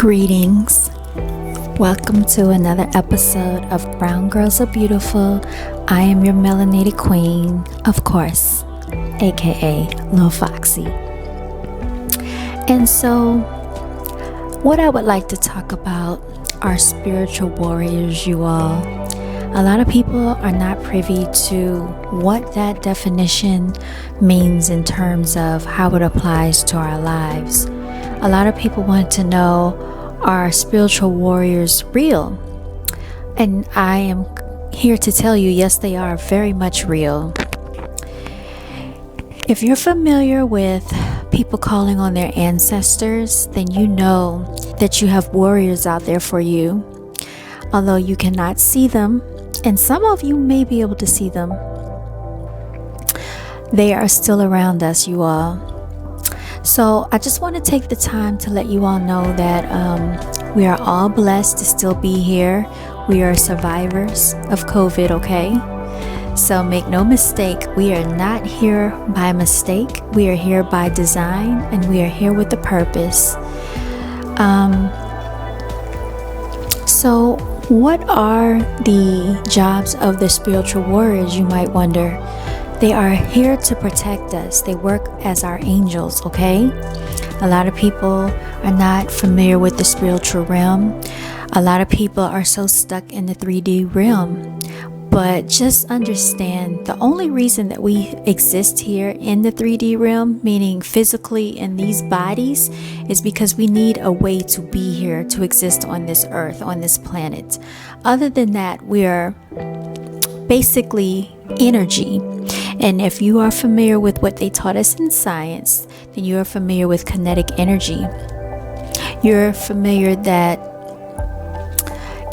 Greetings. Welcome to another episode of Brown Girls Are Beautiful. I am your melanated queen, of course, aka LilFoxi. And so, what I would like to talk about are spiritual warriors, you all. A lot of people are not privy to what that definition means in terms of how it applies to our lives. A lot of people want to know, are spiritual warriors real? And I am here to tell you, yes, they are very much real. If you're familiar with people calling on their ancestors, then you know that you have warriors out there for you. Although you cannot see them, and some of you may be able to see them, they are still around us, you all. So I just want to take the time to let you all know that we are all blessed to still be here. We are survivors of COVID, okay? So make no mistake, we are not here by mistake. We are here by design, and we are here with a purpose. So what are the jobs of the spiritual warriors, you might wonder? They are here to protect us. They work as our angels, okay? A lot of people are not familiar with the spiritual realm. A lot of people are so stuck in the 3D realm. But just understand, the only reason that we exist here in the 3D realm, meaning physically in these bodies, is because we need a way to be here, to exist on this earth, on this planet. Other than that, we are basically energy. And if you are familiar with what they taught us in science, then you are familiar with kinetic energy. You're familiar that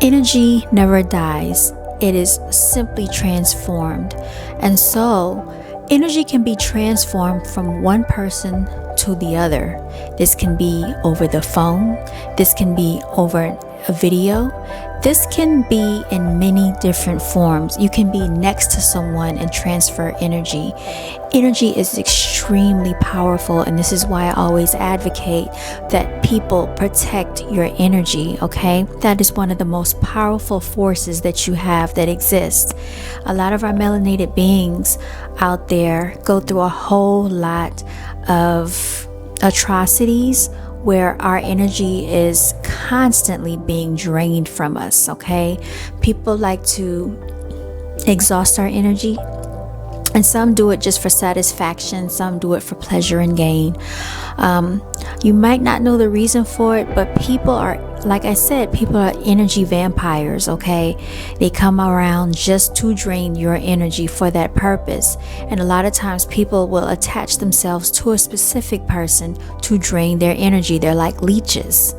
energy never dies. It is simply transformed. And so, energy can be transformed from one person to the other. This can be over the phone. This can be over a video. This can be in many different forms. You can be next to someone and transfer energy. Energy is extremely powerful, and this is why I always advocate that people protect your energy, okay? That is one of the most powerful forces that you have that exist. A lot of our melanated beings out there go through a whole lot of atrocities where our energy is constantly being drained from us, okay? People like to exhaust our energy, and some do it just for satisfaction, some do it for pleasure and gain. You might not know the reason for it, but people are, like I said, people are energy vampires, okay? They come around just to drain your energy for that purpose. And a lot of times people will attach themselves to a specific person to drain their energy. They're like leeches.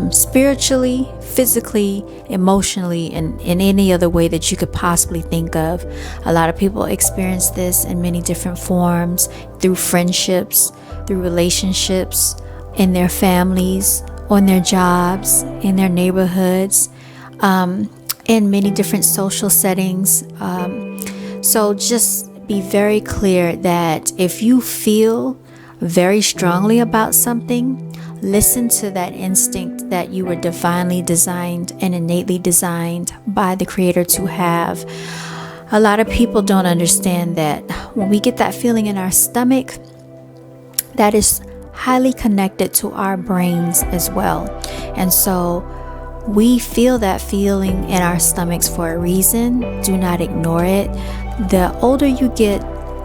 Spiritually, physically, emotionally, and in any other way that you could possibly think of. A lot of people experience this in many different forms, through friendships, through relationships, in their families, on their jobs, in their neighborhoods, in many different social settings. So just be very clear that if you feel very strongly about something, listen to that instinct that you were divinely designed and innately designed by the Creator to have. A lot of people don't understand that when we get that feeling in our stomach, that is highly connected to our brains as well. And so we feel that feeling in our stomachs for a reason. Do not ignore it. The older you get,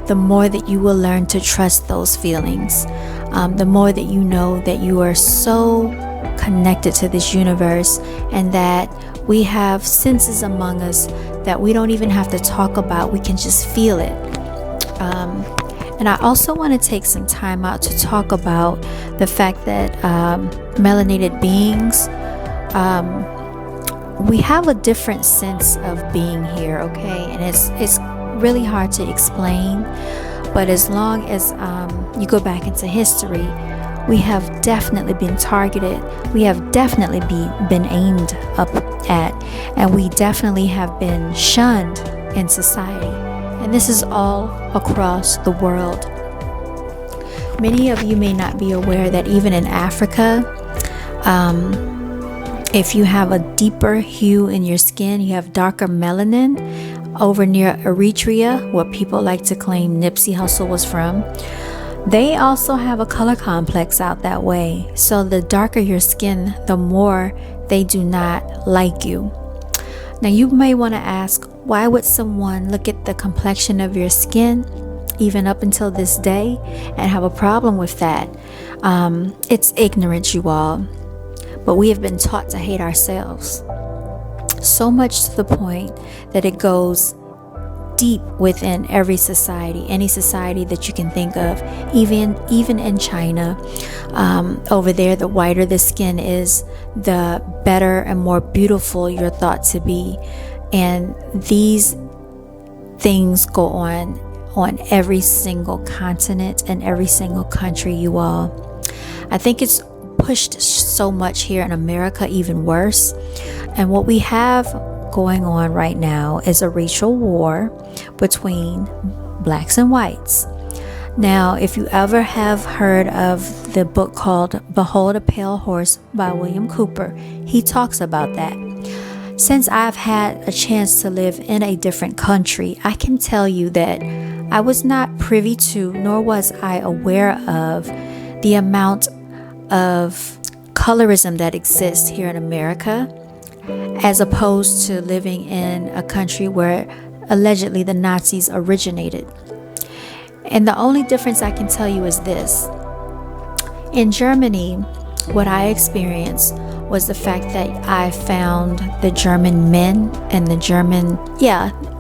the more that you will learn to trust those feelings. The more that you know that you are so connected to this universe, and that we have senses among us that we don't even have to talk about. We can just feel it. And I also want to take some time out to talk about the fact that melanated beings, we have a different sense of being here, okay? And it's really hard to explain, but as long as you go back into history, we have definitely been targeted. We have definitely been aimed up at, and we definitely have been shunned in society. And this is all across the world. Many of you may not be aware that even in Africa, If you have a deeper hue in your skin, you have darker melanin over near Eritrea, where people like to claim Nipsey Hussle was from. They also have a color complex out that way. So the darker your skin, the more they do not like you. Now you may want to ask, why would someone look at the complexion of your skin, even up until this day, and have a problem with that? It's ignorance, you all. But we have been taught to hate ourselves. So much to the point that it goes deep within every society, any society that you can think of, even in China. Over there, the whiter the skin is, the better and more beautiful you're thought to be. And these things go on every single continent and every single country, you all. I think it's pushed so much here in America, even worse. And what we have going on right now is a racial war between blacks and whites. Now, if you ever have heard of the book called Behold a Pale Horse by William Cooper, he talks about that. Since I've had a chance to live in a different country, I can tell you that I was not privy to, nor was I aware of, the amount of colorism that exists here in America, as opposed to living in a country where allegedly the Nazis originated. And the only difference I can tell you is this. In Germany, what I experienced was the fact that I found the German men and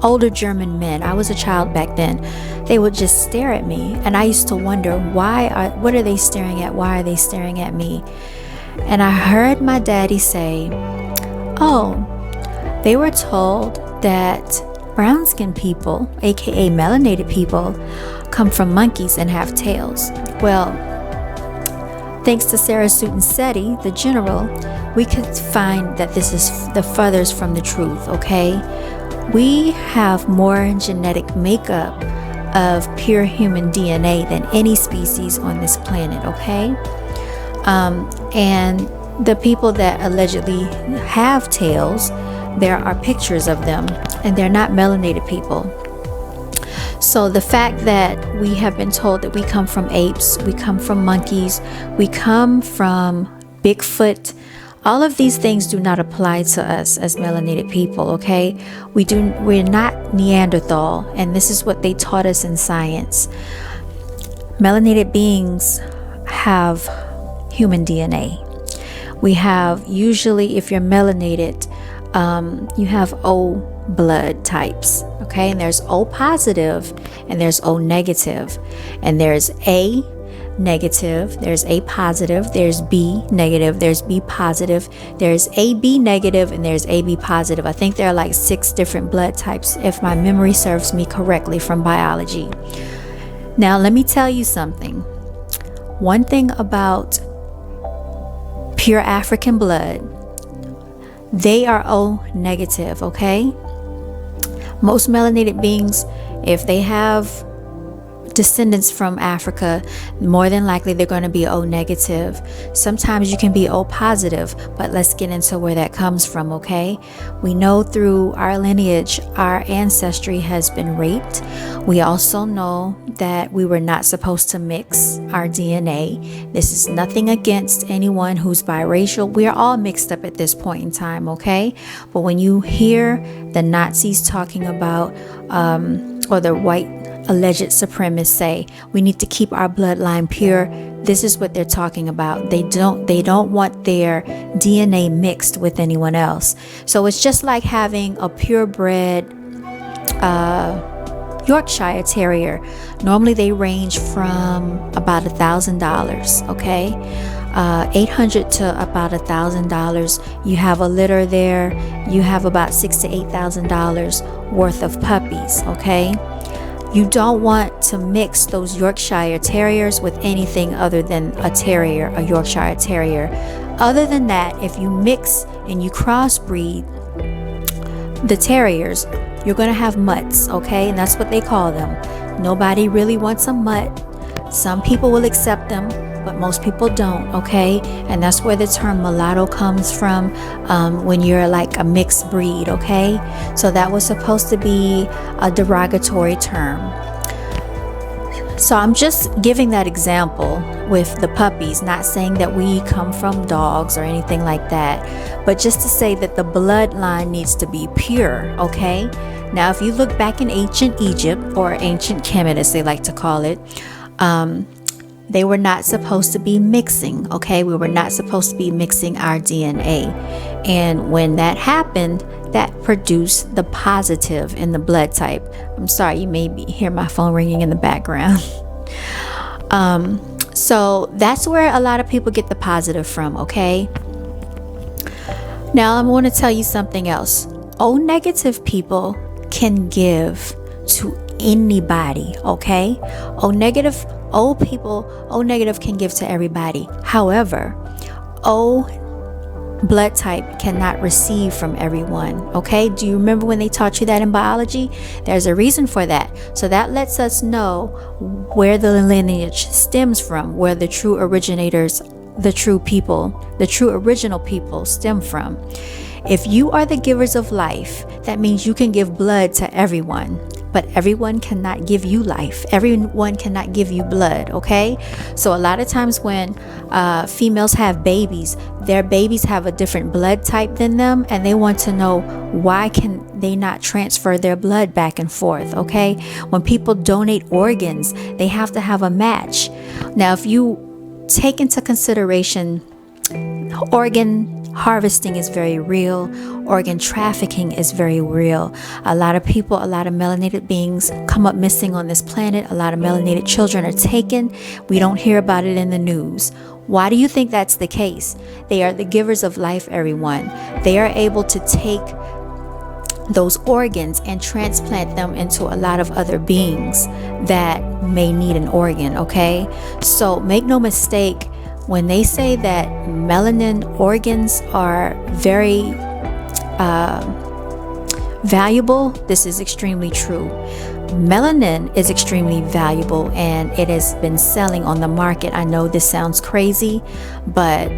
older German men. I was a child back then. They would just stare at me, and I used to wonder, what are they staring at? Why are they staring at me? And I heard my daddy say, oh, they were told that brown-skinned people, aka melanated people, come from monkeys and have tails. Well, thanks to Sarah Sutton-Seti, the general, we could find that this is the furthest from the truth, okay? We have more genetic makeup of pure human DNA than any species on this planet, okay? And the people that allegedly have tails, there are pictures of them, and they're not melanated people. So the fact that we have been told that we come from apes, we come from monkeys, we come from Bigfoot, all of these things do not apply to us as melanated people, okay? We're not Neanderthal, and this is what they taught us in science. Melanated beings have human DNA. We have, usually if you're melanated, you have O blood types, okay? And there's O positive and there's O negative, and there's A negative, there's A positive, there's B negative, there's B positive, there's AB negative, and there's AB positive. I think there are like 6 different blood types, if my memory serves me correctly from biology. Now, let me tell you something. One thing about pure African blood, they are O negative, okay? Most melanated beings, if they have descendants from Africa, more than likely they're going to be O negative. Sometimes you can be O positive, but let's get into where that comes from, okay? We know through our lineage, our ancestry has been raped. We also know that we were not supposed to mix our DNA. This is nothing against anyone who's biracial. We are all mixed up at this point in time, okay? But when you hear the Nazis talking about, or the white alleged supremacists say, we need to keep our bloodline pure, this is what they're talking about. They don't want their DNA mixed with anyone else. So it's just like having a purebred Yorkshire Terrier. Normally they range from about $1,000, okay? $800 to about $1,000. You have a litter there, you have about $6,000 to $8,000 worth of puppies, okay? You don't want to mix those Yorkshire Terriers with anything other than a terrier, a Yorkshire Terrier. Other than that, if you mix and you crossbreed the terriers, you're going to have mutts, okay? And that's what they call them. Nobody really wants a mutt. Some people will accept them, but most people don't, okay? And that's where the term mulatto comes from, when you're like a mixed breed, okay? So that was supposed to be a derogatory term. So I'm just giving that example with the puppies, not saying that we come from dogs or anything like that, but just to say that the bloodline needs to be pure, okay? Now, if you look back in ancient Egypt, or ancient Kemet as they like to call it, they were not supposed to be mixing, okay? We were not supposed to be mixing our DNA. And when that happened, that produced the positive in the blood type. I'm sorry, you may hear my phone ringing in the background. So that's where a lot of people get the positive from, okay? Now, I want to tell you something else. O negative people can give to anybody, okay? O negative can give to everybody. However, O blood type cannot receive from everyone, okay? Do you remember when they taught you that in biology? There's a reason for that. So that lets us know where the lineage stems from, where the true originators, the true original people stem from. If you are the givers of life, that means you can give blood to everyone, but everyone cannot give you life. Everyone cannot give you blood, okay? So a lot of times when females have babies, their babies have a different blood type than them, and they want to know why can they not transfer their blood back and forth, okay? When people donate organs, they have to have a match. Now, if you take into consideration organ harvesting is very real. Organ trafficking is very real. A lot of people, a lot of melanated beings come up missing on this planet. A lot of melanated children are taken. We don't hear about it in the news. Why do you think that's the case? They are the givers of life, everyone. They are able to take those organs and transplant them into a lot of other beings that may need an organ, okay? So make no mistake, when they say that melanin organs are very valuable, this is extremely true. Melanin is extremely valuable, and it has been selling on the market. I know this sounds crazy, but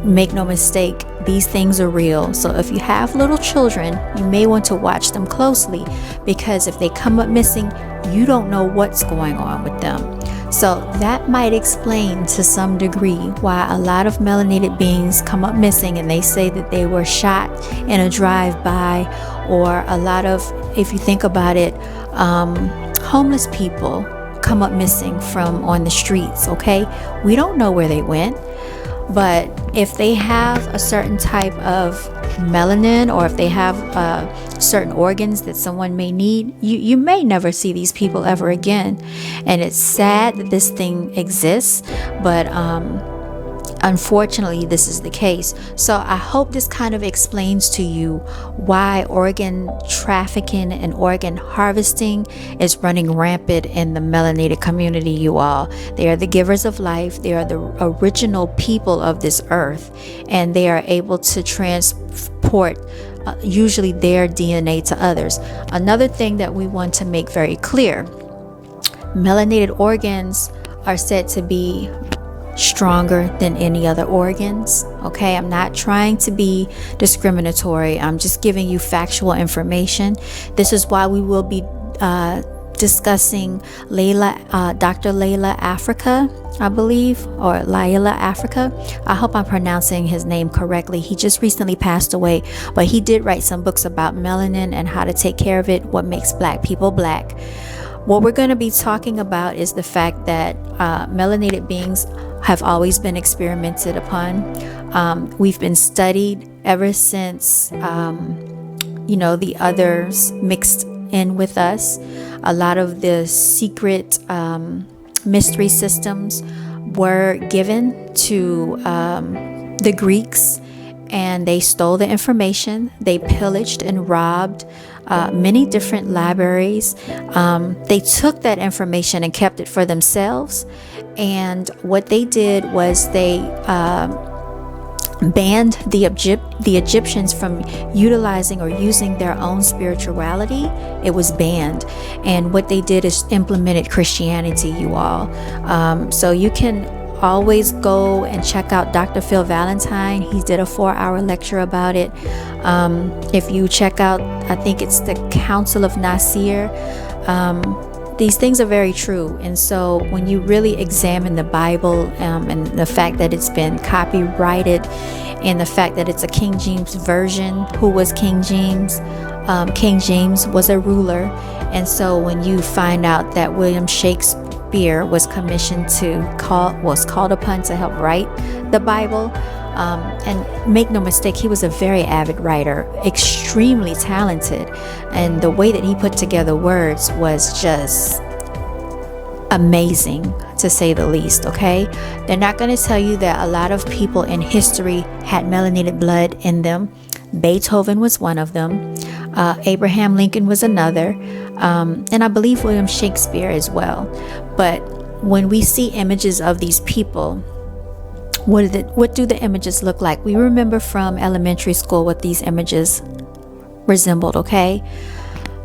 make no mistake, these things are real. So if you have little children, you may want to watch them closely, because if they come up missing, you don't know what's going on with them. So that might explain to some degree why a lot of melanated beings come up missing, and they say that they were shot in a drive-by, or a lot of, if you think about it, homeless people come up missing from on the streets, okay? We don't know where they went, but if they have a certain type of melanin, or if they have certain organs that someone may need, you may never see these people ever again. And it's sad that this thing exists, but unfortunately this is the case. So I hope this kind of explains to you why organ trafficking and organ harvesting is running rampant in the melanated community, you all. They are the givers of life. They are the original people of this earth, and they are able to transport usually their DNA to others. Another thing that we want to make very clear, melanated organs are said to be stronger than any other organs, okay? I'm not trying to be discriminatory. I'm just giving you factual information. This is why we will be discussing Dr. Layla Africa, I believe, or Layla Africa. I hope I'm pronouncing his name correctly. He just recently passed away, but he did write some books about melanin and how to take care of it, what makes black people black. What we're going to be talking about is the fact that melanated beings have always been experimented upon. We've been studied ever since, the others mixed in with us. A lot of the secret mystery systems were given to the Greeks, and they stole the information. They pillaged and robbed many different libraries. They took that information and kept it for themselves. And what they did was they banned the Egyptians from utilizing or using their own spirituality. It was banned. And what they did is implemented Christianity, you all. So you can always go and check out Dr. Phil Valentine. He did a 4-hour lecture about it. If you check out, I think it's the Council of Nasir, these things are very true. And so when you really examine the Bible, and the fact that it's been copyrighted, and the fact that it's a King James version, who was King James? King James was a ruler. And so when you find out that William Shakespeare was commissioned was called upon to help write the Bible, and make no mistake, he was a very avid writer, extremely talented, and the way that he put together words was just amazing, to say the least. Okay, they're not going to tell you that a lot of people in history had melanated blood in them. Beethoven was one of them. Abraham Lincoln was another, and I believe William Shakespeare as well. But when we see images of these people, what do the images look like? We remember from elementary school what these images resembled. Okay,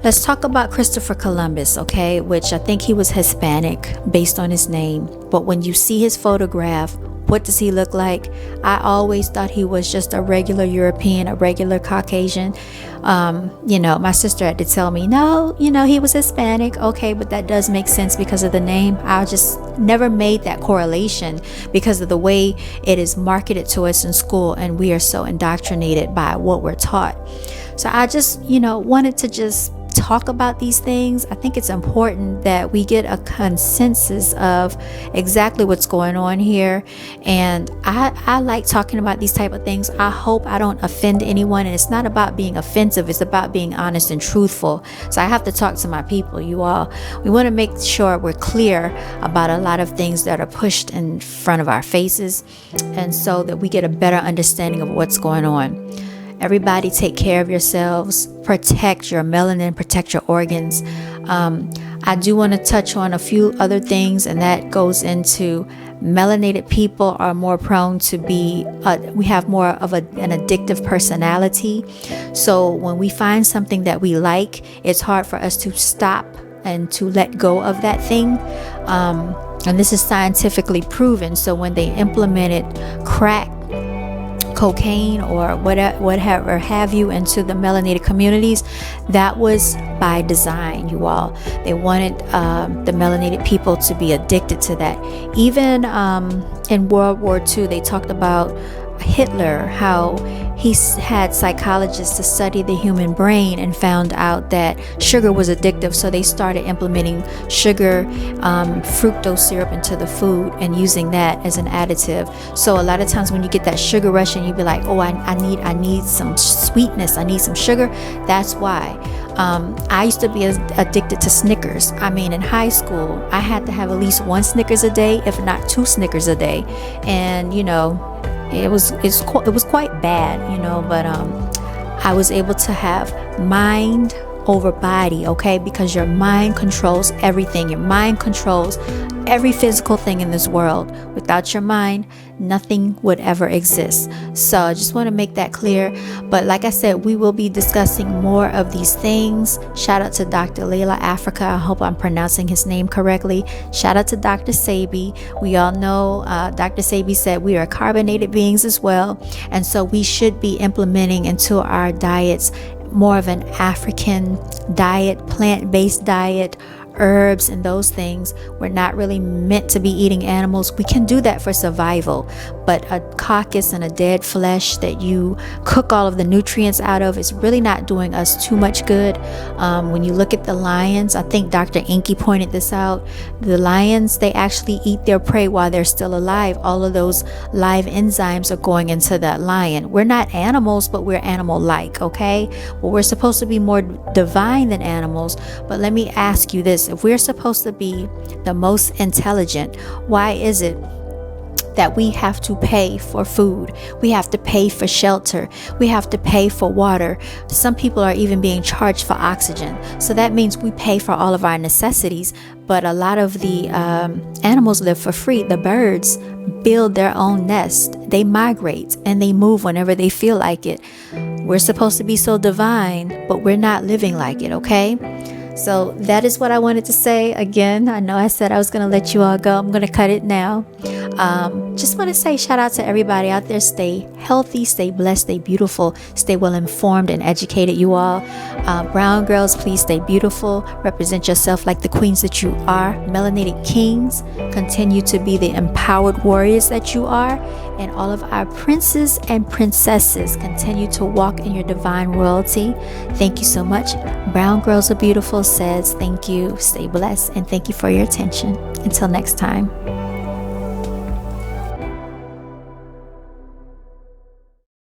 let's talk about Christopher Columbus, okay, which I think he was Hispanic based on his name. But when you see his photograph, what does he look like? I always thought he was just a regular European, a regular Caucasian. My sister had to tell me, no, he was Hispanic. Okay, but that does make sense because of the name. I just never made that correlation because of the way it is marketed to us in school, and we are so indoctrinated by what we're taught. So I just, wanted to just talk about these things. I think it's important that we get a consensus of exactly what's going on here, and I like talking about these type of things. I hope I don't offend anyone, and it's not about being offensive, it's about being honest and truthful. So I have to talk to my people, you all. We want to make sure we're clear about a lot of things that are pushed in front of our faces, and so that we get a better understanding of what's going on. Everybody take care of yourselves, protect your melanin, protect your organs. I do want to touch on a few other things, and that goes into melanated people are more prone to we have more of an addictive personality. So when we find something that we like, it's hard for us to stop and to let go of that thing. And this is scientifically proven. So when they implemented crack, cocaine, or whatever have you into the melanated communities, that was by design, you all. They wanted the melanated people to be addicted to that. Even in World War II, they talked about Hitler, how he had psychologists to study the human brain and found out that sugar was addictive, so they started implementing sugar, fructose syrup into the food and using that as an additive. So a lot of times when you get that sugar rush and you be like, oh, I need some sweetness, I need some sugar, that's why. I used to be addicted to Snickers. I mean, in high school, I had to have at least 1 Snickers a day, if not 2 Snickers a day. And it was quite bad, but I was able to have mind over body, okay, because your mind controls everything. Your mind controls every physical thing in this world. Without your mind, nothing would ever exist. So I just want to make that clear. But like I said, we will be discussing more of these things. Shout out to Dr. Layla Africa. I hope I'm pronouncing his name correctly. Shout out to Dr. Sebi. We all know Dr. Sebi said we are carbonated beings as well, and so we should be implementing into our diets more of an African diet, plant-based diet, herbs and those things. We're not really meant to be eating animals. We can do that for survival, but a carcass and a dead flesh that you cook all of the nutrients out of is really not doing us too much good. When you look at the lions, I think Dr. Inky pointed this out, the lions, they actually eat their prey while they're still alive. All of those live enzymes are going into that lion. We're not animals, but we're animal-like, okay? Well, we're supposed to be more divine than animals, but let me ask you this. If we're supposed to be the most intelligent, why is it that we have to pay for food? We have to pay for shelter. We have to pay for water. Some people are even being charged for oxygen. So that means we pay for all of our necessities, but a lot of the animals live for free. The birds build their own nest. They migrate and they move whenever they feel like it. We're supposed to be so divine, but we're not living like it, okay? So that is what I wanted to say. Again, I know I said I was going to let you all go. I'm going to cut it now. Just want to say shout out to everybody out there. Stay healthy, stay blessed, stay beautiful, stay well informed and educated, you all. Brown girls, please stay beautiful. Represent yourself like the queens that you are. Melanated kings, continue to be the empowered warriors that you are. And all of our princes and princesses, continue to walk in your divine royalty. Thank you so much. Brown Girls Are Beautiful says thank you, stay blessed, and thank you for your attention. Until next time.